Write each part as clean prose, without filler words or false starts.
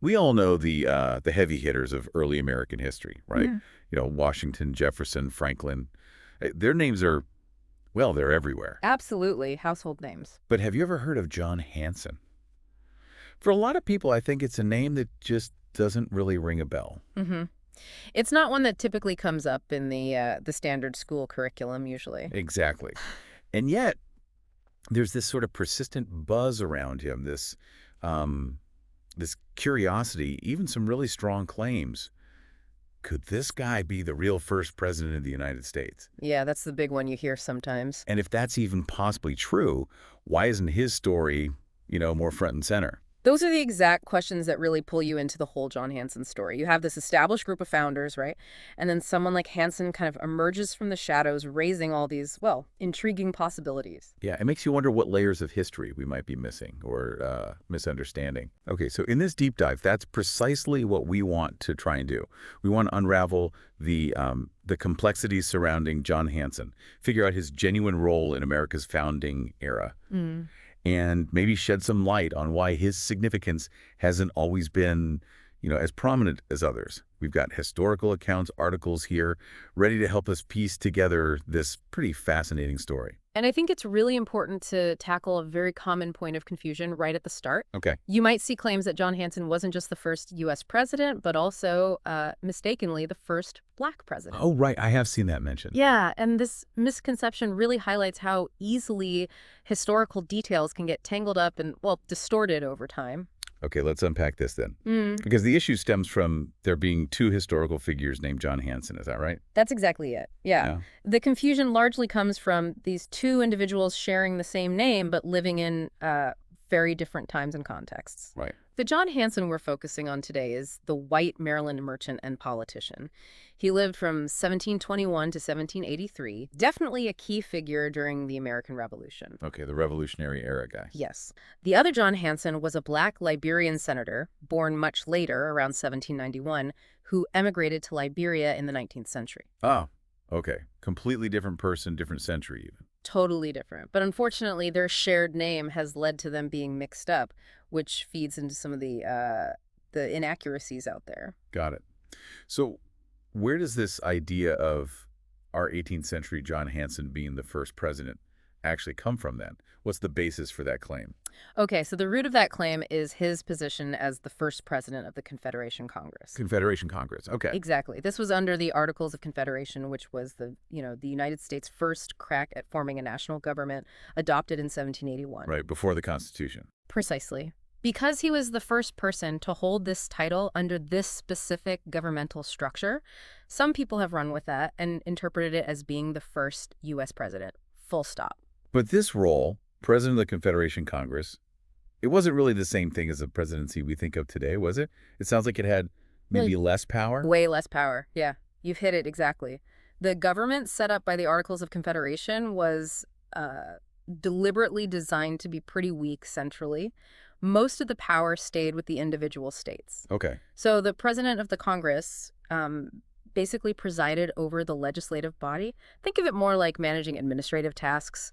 We all know the heavy hitters of early American history, right? Yeah. Washington, Jefferson, Franklin. Their names are, well, they're everywhere. Absolutely. Household names. But have you ever heard of John Hanson? For a lot of people, I think it's a name that just doesn't really ring a bell. hmm It's not one that typically comes up in the standard school curriculum usually. Exactly. And yet, there's this sort of persistent buzz around him, um, this curiosity, even some really strong claims. Could this guy be the real first president of the United States? Yeah, that's the big one you hear sometimes. And if that's even possibly true, why isn't his story, more front and center? Those are the exact questions that really pull you into the whole John Hanson story. You have this established group of founders, right? And then someone like Hanson kind of emerges from the shadows, raising all these, well, intriguing possibilities. Yeah, it makes you wonder what layers of history we might be missing or misunderstanding. Okay, so in this deep dive, that's precisely what we want to try and do. We want to unravel the complexities surrounding John Hanson, figure out his genuine role in America's founding era, Mm. and maybe shed some light on why his significance hasn't always been, as prominent as others. We've got historical accounts, articles here, ready to help us piece together this pretty fascinating story. And I think it's really important to tackle a very common point of confusion right at the start. Okay. You might see claims that John Hanson wasn't just the first U.S. president, but also, mistakenly, the first Black president. Oh, right. I have seen that mentioned. Yeah, and this misconception really highlights how easily historical details can get tangled up and, well, distorted over time. Okay, let's unpack this then. Mm. Because the issue stems from there being two historical figures named John Hanson. Is that right? That's exactly it. Yeah. Yeah. The confusion largely comes from these two individuals sharing the same name but living in very different times and contexts. Right. The John Hanson we're focusing on today is the white Maryland merchant and politician. He lived from 1721 to 1783, definitely a key figure during the American Revolution. Okay, the Revolutionary Era guy. Yes. The other John Hanson was a Black Liberian senator, born much later, around 1791, who emigrated to Liberia in the 19th century. Oh, okay. Completely different person, different century even. Totally different. But unfortunately, their shared name has led to them being mixed up, which feeds into some of the inaccuracies out there. Got it. So where does this idea of our 18th century John Hanson being the first president actually come from then? What's the basis for that claim? Okay, so the root of that claim is his position as the first president of the Confederation Congress. Confederation Congress. Okay. Exactly. This was under the Articles of Confederation, which was the United States' first crack at forming a national government, adopted in 1781. Right, before the Constitution. Precisely. Because he was the first person to hold this title under this specific governmental structure, some people have run with that and interpreted it as being the first U.S. president. Full stop. But this role, president of the Confederation Congress, it wasn't really the same thing as the presidency we think of today, was it? It sounds like it had maybe less power. Way less power. Yeah, you've hit it exactly. The government set up by the Articles of Confederation was deliberately designed to be pretty weak centrally. Most of the power stayed with the individual states. Okay. So the president of the Congress basically presided over the legislative body. Think of it more like managing administrative tasks,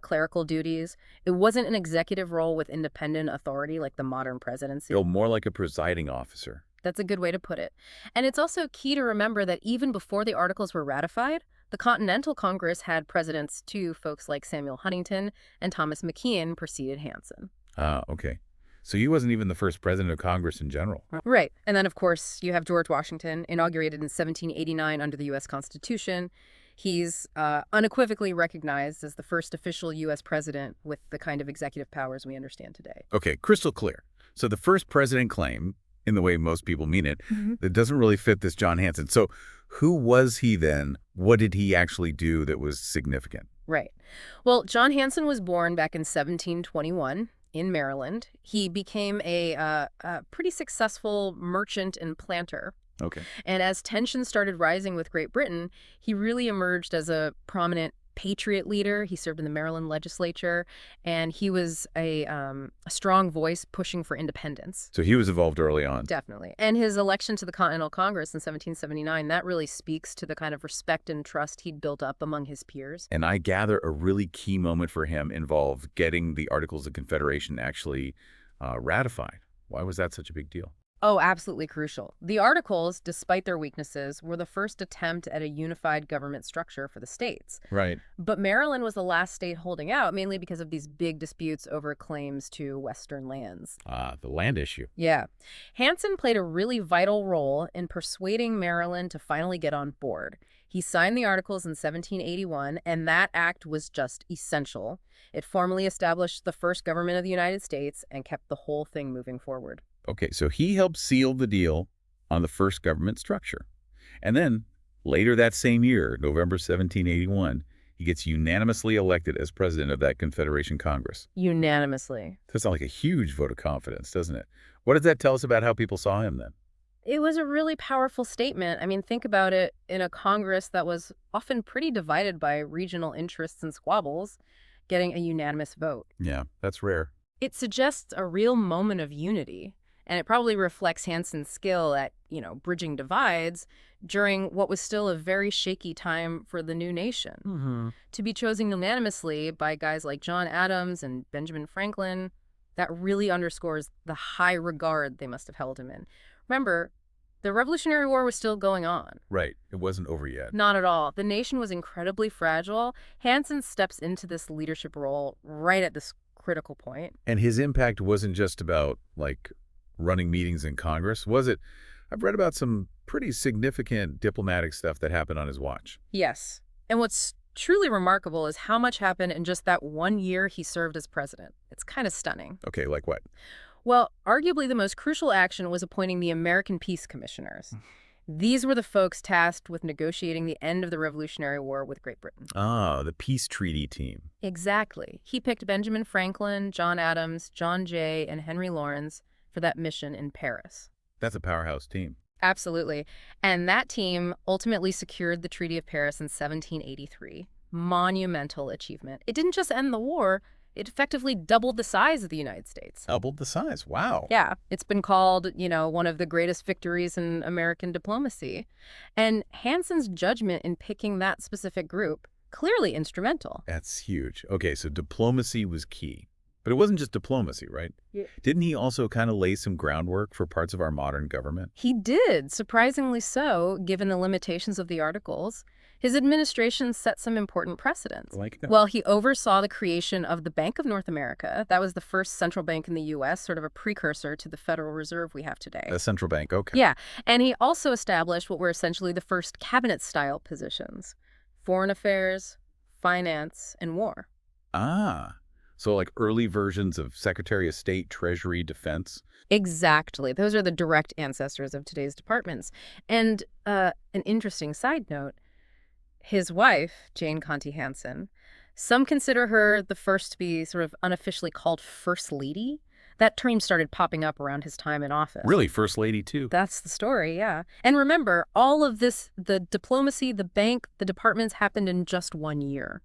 clerical duties. It wasn't an executive role with independent authority like the modern presidency. More like a presiding officer. That's a good way to put it. And it's also key to remember that even before the Articles were ratified, the Continental Congress had presidents too. Folks like Samuel Huntington and Thomas McKeon preceded Hanson. Ah, okay. So he wasn't even the first president of Congress in general. Right. And then, of course, you have George Washington, inaugurated in 1789 under the U.S. Constitution. He's unequivocally recognized as the first official U.S. president with the kind of executive powers we understand today. Okay, crystal clear. So the first president claim, in the way most people mean it, Mm-hmm. it doesn't really fit this John Hanson. So who was he then? What did he actually do that was significant? Right. Well, John Hanson was born back in 1721 in Maryland. He became a pretty successful merchant and planter. Okay. And as tensions started rising with Great Britain, he really emerged as a prominent patriot leader. He served in the Maryland legislature, and he was a strong voice pushing for independence. So he was involved early on. Definitely. And his election to the Continental Congress in 1779, that really speaks to the kind of respect and trust he'd built up among his peers. And I gather a really key moment for him involved getting the Articles of Confederation actually ratified. Why was that such a big deal? Oh, absolutely crucial. The Articles, despite their weaknesses, were the first attempt at a unified government structure for the states. Right. But Maryland was the last state holding out, mainly because of these big disputes over claims to Western lands. Ah, the land issue. Yeah. Hanson played a really vital role in persuading Maryland to finally get on board. He signed the Articles in 1781, and that act was just essential. It formally established the first government of the United States and kept the whole thing moving forward. Okay, so he helped seal the deal on the first government structure. And then, later that same year, November 1781, he gets unanimously elected as president of that Confederation Congress. Unanimously. That sounds like a huge vote of confidence, doesn't it? What does that tell us about how people saw him then? It was a really powerful statement. I mean, think about it in a Congress that was often pretty divided by regional interests and squabbles, getting a unanimous vote. Yeah, that's rare. It suggests a real moment of unity, and it probably reflects Hanson's skill at, bridging divides during what was still a very shaky time for the new nation. Mm-hmm. To be chosen unanimously by guys like John Adams and Benjamin Franklin, that really underscores the high regard they must have held him in. Remember, the Revolutionary War was still going on. Right. It wasn't over yet. Not at all. The nation was incredibly fragile. Hanson steps into this leadership role right at this critical point. And his impact wasn't just about, like, running meetings in Congress, was it? I've read about some pretty significant diplomatic stuff that happened on his watch. Yes. And what's truly remarkable is how much happened in just that 1 year he served as president. It's kind of stunning. Okay, like what? Well, arguably the most crucial action was appointing the American Peace Commissioners. These were the folks tasked with negotiating the end of the Revolutionary War with Great Britain. Ah, the peace treaty team. Exactly. He picked Benjamin Franklin, John Adams, John Jay, and Henry Lawrence for that mission in Paris. That's a powerhouse team. Absolutely. And that team ultimately secured the Treaty of Paris in 1783. Monumental achievement. It didn't just end the war, it effectively doubled the size of the United States. Doubled the size. Wow. Yeah, it's been called, one of the greatest victories in American diplomacy. And Hanson's judgment in picking that specific group, clearly instrumental. That's huge. Okay, so diplomacy was key. But it wasn't just diplomacy, right? Yeah. Didn't he also kind of lay some groundwork for parts of our modern government? He did, surprisingly so, given the limitations of the Articles. His administration set some important precedents. Well, he oversaw the creation of the Bank of North America. That was the first central bank in the U.S., sort of a precursor to the Federal Reserve we have today. A central bank, okay. Yeah, and he also established what were essentially the first cabinet-style positions: foreign affairs, finance, and war. Ah, so like early versions of Secretary of State, Treasury, Defense. Exactly. Those are the direct ancestors of today's departments. And an interesting side note, his wife, Jane Conti Hanson, some consider her the first to be sort of unofficially called First Lady. That term started popping up around his time in office. Really, First Lady, too. That's the story, yeah. And remember, all of this, the diplomacy, the bank, the departments happened in just 1 year.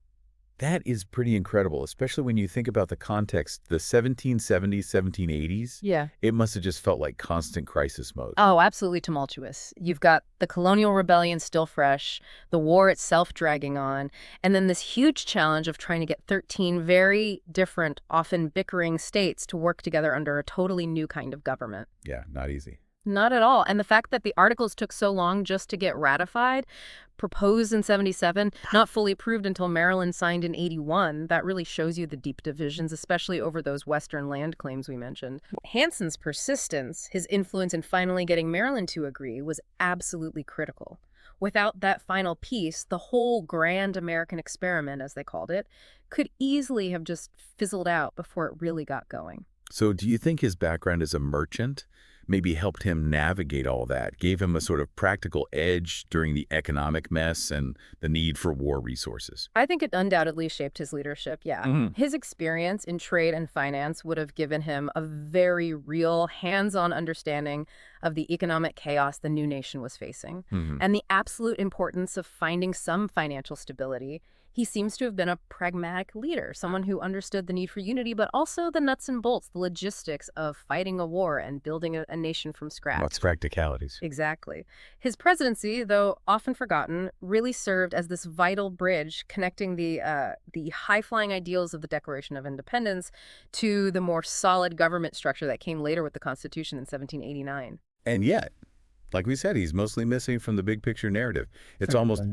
That is pretty incredible, especially when you think about the context, the 1770s, 1780s. Yeah. It must have just felt like constant crisis mode. Oh, absolutely tumultuous. You've got the colonial rebellion still fresh, the war itself dragging on, and then this huge challenge of trying to get 13 very different, often bickering states to work together under a totally new kind of government. Yeah, not easy. Not at all. And the fact that the Articles took so long just to get ratified, proposed in 77, not fully approved until Maryland signed in 81, that really shows you the deep divisions, especially over those Western land claims we mentioned. Hanson's persistence, his influence in finally getting Maryland to agree, was absolutely critical. Without that final piece, the whole grand American experiment, as they called it, could easily have just fizzled out before it really got going. So do you think his background as a merchant maybe helped him navigate all that, gave him a sort of practical edge during the economic mess and the need for war resources? I think it undoubtedly shaped his leadership, yeah. His experience in trade and finance would have given him a very real, hands-on understanding of the economic chaos the new nation was facing, and the absolute importance of finding some financial stability. He seems to have been a pragmatic leader, someone who understood the need for unity, but also the nuts and bolts, the logistics of fighting a war and building a nation from Lots scratch. of practicalities. Exactly. His presidency, though often forgotten, really served as this vital bridge connecting the high-flying ideals of the Declaration of Independence to the more solid government structure that came later with the Constitution in 1789. And yet, like we said, he's mostly missing from the big picture narrative. It's almost,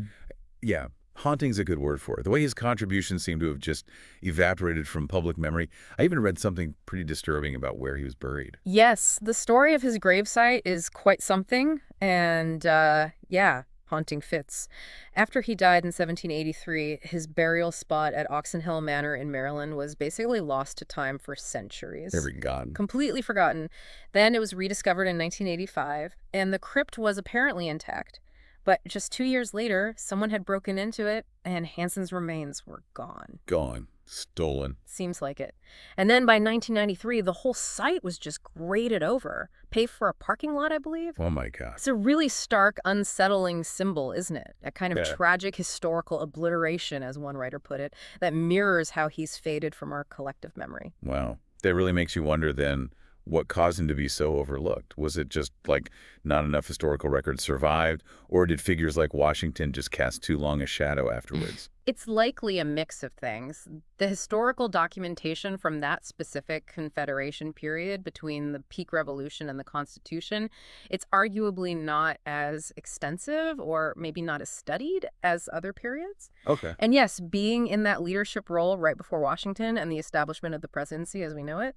yeah, haunting's a good word for it. The way his contributions seem to have just evaporated from public memory. I even read something pretty disturbing about where he was buried. Yes, the story of his gravesite is quite something, and yeah, haunting fits. After he died in 1783, his burial spot at Oxon Hill Manor in Maryland was basically lost to time for centuries. Every god. Completely forgotten. Then it was rediscovered in 1985, and the crypt was apparently intact. But just 2 years later, someone had broken into it, and Hanson's remains were gone. Gone. Stolen. Seems like it. And then by 1993, the whole site was just graded over, paved for a parking lot, I believe. Oh my God. It's a really stark, unsettling symbol, isn't it? A kind of Yeah. tragic historical obliteration, as one writer put it, that mirrors how he's faded from our collective memory. Wow. That really makes you wonder then what caused him to be so overlooked. Was it just like not enough historical records survived, or did figures like Washington just cast too long a shadow afterwards? It's likely a mix of things. The historical documentation from that specific Confederation period between the peak revolution and the Constitution, it's arguably not as extensive or maybe not as studied as other periods. Okay. And yes, being in that leadership role right before Washington and the establishment of the presidency as we know it,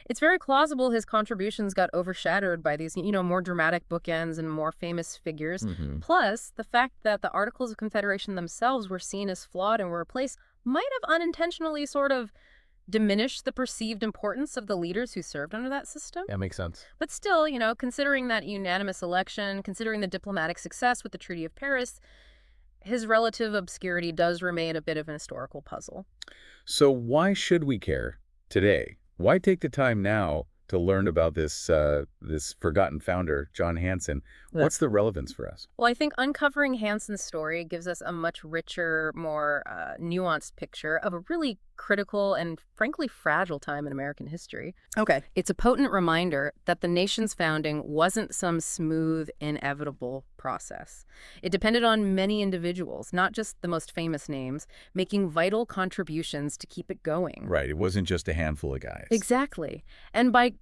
it's very plausible his contributions got overshadowed by these, more dramatic bookends and more famous figures. Plus, the fact that the Articles of Confederation themselves were seen as flawed and were replaced might have unintentionally sort of diminished the perceived importance of the leaders who served under that system. That makes sense. But still, considering that unanimous election, considering the diplomatic success with the Treaty of Paris, his relative obscurity does remain a bit of an historical puzzle. So why should we care today? Why take the time now to learn about this forgotten founder, John Hanson? What's the relevance for us? Well, I think uncovering Hanson's story gives us a much richer, more nuanced picture of a really critical and frankly fragile time in American history. Okay. It's a potent reminder that the nation's founding wasn't some smooth, inevitable process. It depended on many individuals, not just the most famous names, making vital contributions to keep it going. Right. It wasn't just a handful of guys. Exactly. And by,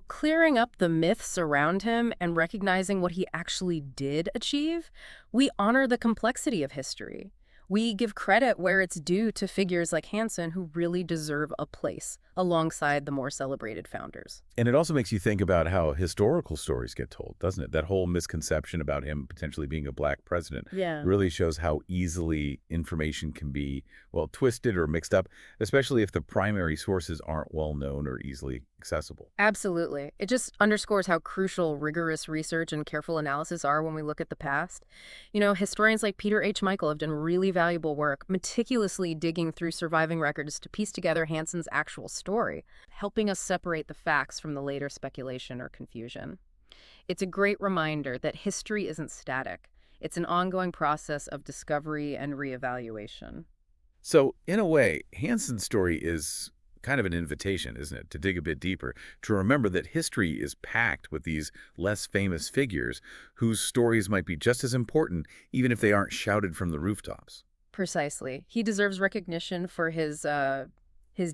clearing up the myths around him and recognizing what he actually did achieve, we honor the complexity of history. We give credit where it's due to figures like Hanson who really deserve a place alongside the more celebrated founders. And it also makes you think about how historical stories get told, doesn't it? That whole misconception about him potentially being a black president really shows how easily information can be, well, twisted or mixed up, especially if the primary sources aren't well known or easily accessible. Absolutely. It just underscores how crucial rigorous research and careful analysis are when we look at the past. Historians like Peter H. Michael have done really valuable work, meticulously digging through surviving records to piece together Hanson's actual story, helping us separate the facts from the later speculation or confusion. It's a great reminder that history isn't static. It's an ongoing process of discovery and reevaluation. So, in a way, Hanson's story is kind of an invitation, isn't it, to dig a bit deeper, to remember that history is packed with these less famous figures whose stories might be just as important, even if they aren't shouted from the rooftops. Precisely. He deserves recognition for his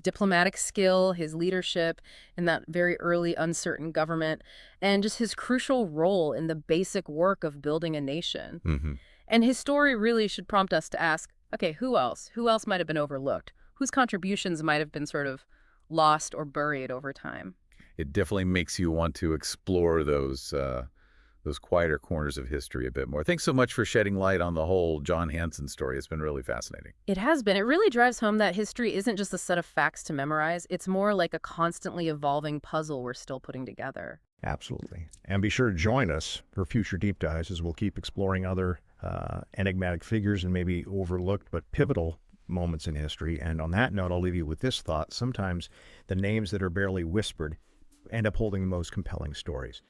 diplomatic skill, his leadership in that very early uncertain government, and just his crucial role in the basic work of building a nation. And his story really should prompt us to ask, okay, who else? Who else might have been overlooked? Whose contributions might have been sort of lost or buried over time? It definitely makes you want to explore those quieter corners of history a bit more. Thanks so much for shedding light on the whole John Hanson story. It's been really fascinating. It has been. It really drives home that history isn't just a set of facts to memorize. It's more like a constantly evolving puzzle we're still putting together. Absolutely. And be sure to join us for future deep dives as we'll keep exploring other enigmatic figures and maybe overlooked but pivotal moments in history. And on that note, I'll leave you with this thought. Sometimes the names that are barely whispered end up holding the most compelling stories.